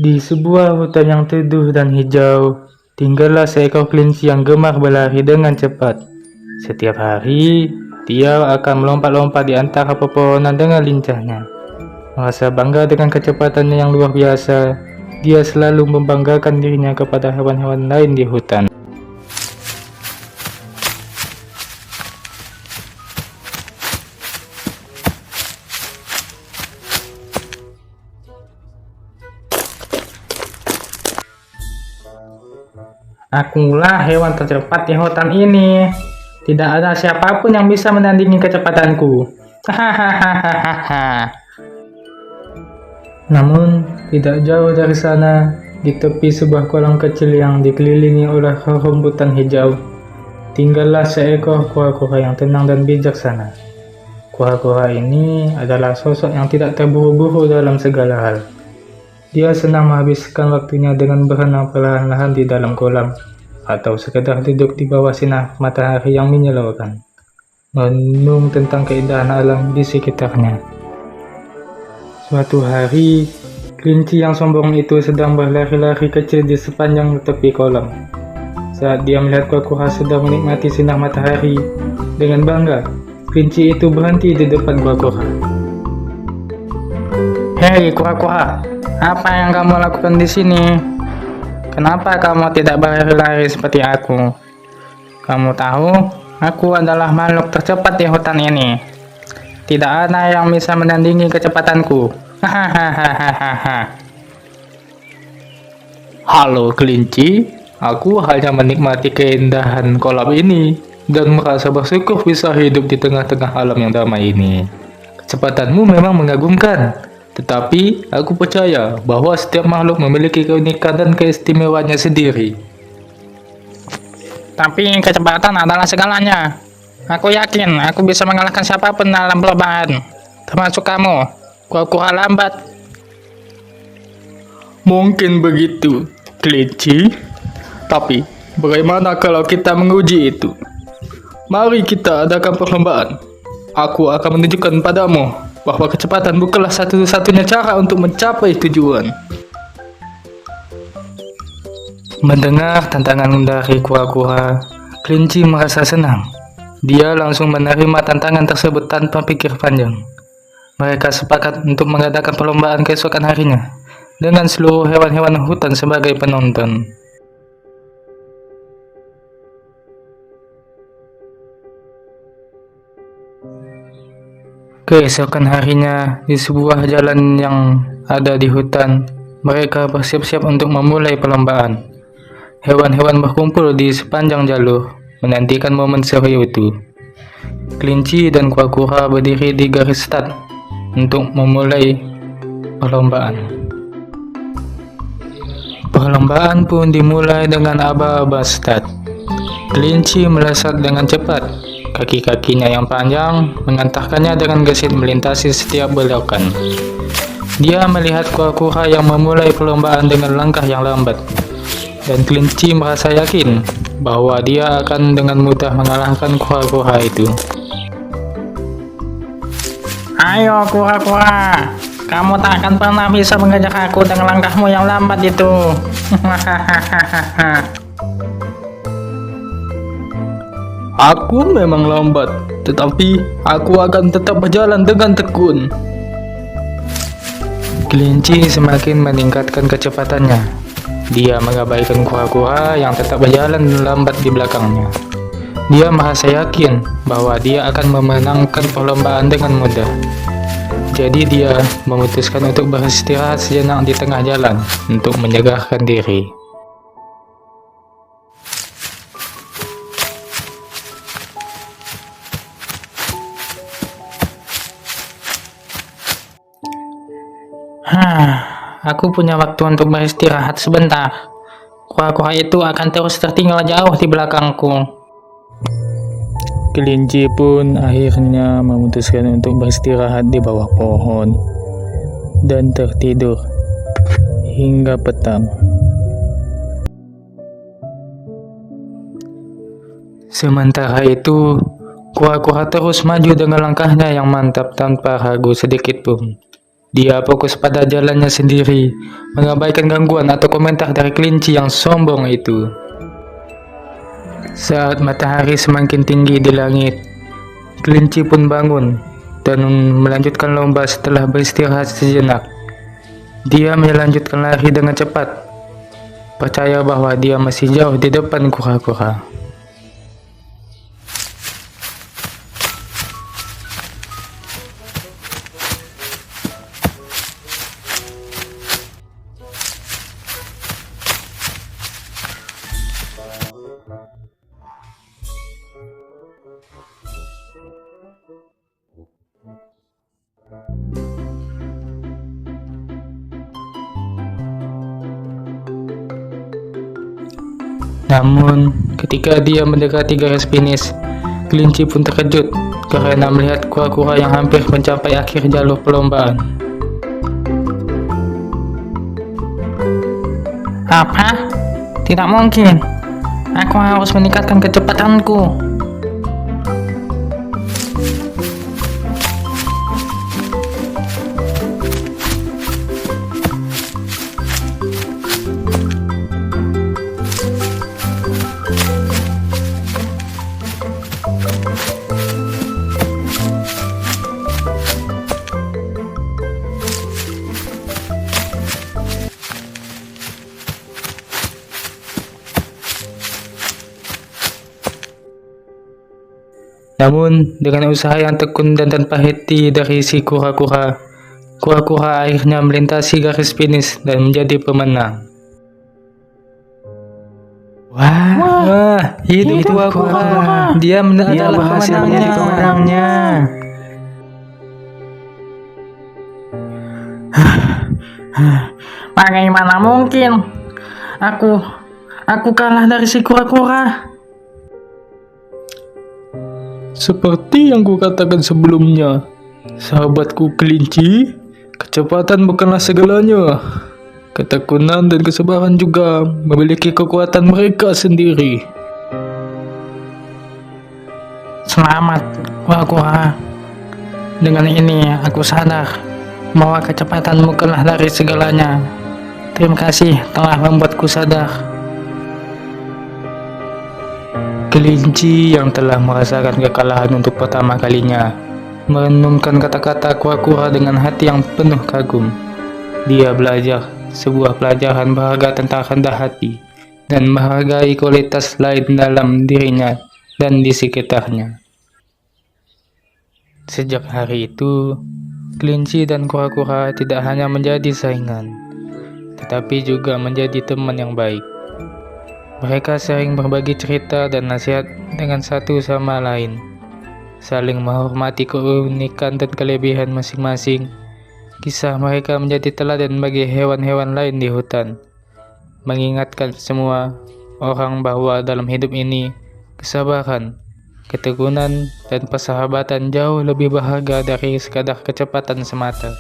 Di sebuah hutan yang teduh dan hijau, tinggallah seekor kelinci yang gemar berlari dengan cepat. Setiap hari, dia akan melompat-lompat di antara pepohonan dengan lincahnya. Merasa bangga dengan kecepatannya yang luar biasa, dia selalu membanggakan dirinya kepada hewan-hewan lain di hutan. Akulah hewan tercepat di hutan ini. Tidak ada siapapun yang bisa menandingi kecepatanku. Hahaha. Namun, tidak jauh dari sana, di tepi sebuah kolam kecil yang dikelilingi oleh rumputan hijau, tinggallah seekor kura-kura yang tenang dan bijaksana. Kura-kura ini adalah sosok yang tidak terburu-buru dalam segala hal. Dia senang menghabiskan waktunya dengan berenang perlahan-lahan di dalam kolam, atau sekedar duduk di bawah sinar matahari yang menyilaukan, merenung tentang keindahan alam di sekitarnya. Suatu hari, kelinci yang sombong itu sedang berlari-lari kecil di sepanjang tepi kolam. Saat dia melihat kura-kura sedang menikmati sinar matahari dengan bangga, kelinci itu berhenti di depan kura-kura. Hei kura-kura, apa yang kamu lakukan di sini? Kenapa kamu tidak berlari seperti aku? Kamu tahu, aku adalah makhluk tercepat di hutan ini. Tidak ada yang bisa menandingi kecepatanku. Hahaha. Halo kelinci, aku hanya menikmati keindahan kolam ini dan merasa bersyukur bisa hidup di tengah-tengah alam yang damai ini. Kecepatanmu memang mengagumkan, tetapi aku percaya bahwa setiap makhluk memiliki keunikan dan keistimewaannya sendiri. Tapi kecepatan adalah segalanya. Aku yakin aku bisa mengalahkan siapapun dalam perlombaan, termasuk kamu, kura-kura lambat. Mungkin begitu, kelinci. Tapi, bagaimana kalau kita menguji itu? Mari kita adakan perlombaan. Aku akan menunjukkan padamu bahwa kecepatan bukanlah satu-satunya cara untuk mencapai tujuan. Mendengar tantangan dari kura-kura, kelinci merasa senang. Dia langsung menerima tantangan tersebut tanpa pikir panjang. Mereka sepakat untuk mengadakan perlombaan keesokan harinya, dengan seluruh hewan-hewan hutan sebagai penonton. Keesokan harinya, di sebuah jalan yang ada di hutan, mereka bersiap-siap untuk memulai perlombaan. Hewan-hewan berkumpul di sepanjang jalur, menantikan momen seru itu. Kelinci dan kura-kura berdiri di garis start untuk memulai perlombaan. Perlombaan pun dimulai dengan aba-aba start. Kelinci melesat dengan cepat. Kaki-kakinya yang panjang mengantarkannya dengan gesit melintasi setiap belokan. Dia melihat kura-kura yang memulai perlombaan dengan langkah yang lambat. Dan kelinci merasa yakin bahwa dia akan dengan mudah mengalahkan kura-kura itu. Ayo kura-kura, kamu tak akan pernah bisa mengejar aku dengan langkahmu yang lambat itu. Aku memang lambat, tetapi aku akan tetap berjalan dengan tekun. Kelinci semakin meningkatkan kecepatannya. Dia mengabaikan kura-kura yang tetap berjalan lambat di belakangnya. Dia merasa yakin bahwa dia akan memenangkan perlombaan dengan mudah. Jadi dia memutuskan untuk beristirahat sejenak di tengah jalan untuk menyegarkan diri. Aku punya waktu untuk beristirahat sebentar. Kura-kura itu akan terus tertinggal jauh di belakangku. Kelinci pun akhirnya memutuskan untuk beristirahat di bawah pohon dan tertidur hingga petang. Sementara itu, kura-kura terus maju dengan langkahnya yang mantap tanpa ragu sedikit pun. Dia fokus pada jalannya sendiri, mengabaikan gangguan atau komentar dari kelinci yang sombong itu. Saat matahari semakin tinggi di langit, kelinci pun bangun dan melanjutkan lomba setelah beristirahat sejenak. Dia melanjutkan lari dengan cepat, percaya bahwa dia masih jauh di depan kura-kura. Namun, ketika dia mendekati garis finish, kelinci pun terkejut karena melihat kura-kura yang hampir mencapai akhir jalur perlombaan. Apa? Tidak mungkin. Aku harus meningkatkan kecepatanku. Namun, dengan usaha yang tekun dan tanpa henti dari si kura-kura, kura-kura akhirnya melintasi garis finish dan menjadi pemenang. Wah, hidup kura-kura. Dia berhasil menjadi pemenangnya. Bagaimana mungkin? Aku kalah dari si kura-kura. Seperti yang kukatakan sebelumnya, sahabatku kelinci, kecepatan bukanlah segalanya. Ketekunan dan kesabaran juga memiliki kekuatan mereka sendiri. Selamat, kura-kura. Dengan ini aku sadar bahwa kecepatan bukanlah dari segalanya. Terima kasih telah membuatku sadar. Kelinci yang telah merasakan kekalahan untuk pertama kalinya merenungkan kata-kata kura-kura dengan hati yang penuh kagum. Dia belajar sebuah pelajaran berharga tentang rendah hati dan menghargai kualitas lain dalam dirinya dan di sekitarnya. Sejak hari itu, kelinci dan kura-kura tidak hanya menjadi saingan, tetapi juga menjadi teman yang baik. Mereka sering berbagi cerita dan nasihat dengan satu sama lain, saling menghormati keunikan dan kelebihan masing-masing. Kisah mereka menjadi teladan bagi hewan-hewan lain di hutan, mengingatkan semua orang bahwa dalam hidup ini, kesabaran, ketekunan, dan persahabatan jauh lebih berharga dari sekadar kecepatan semata.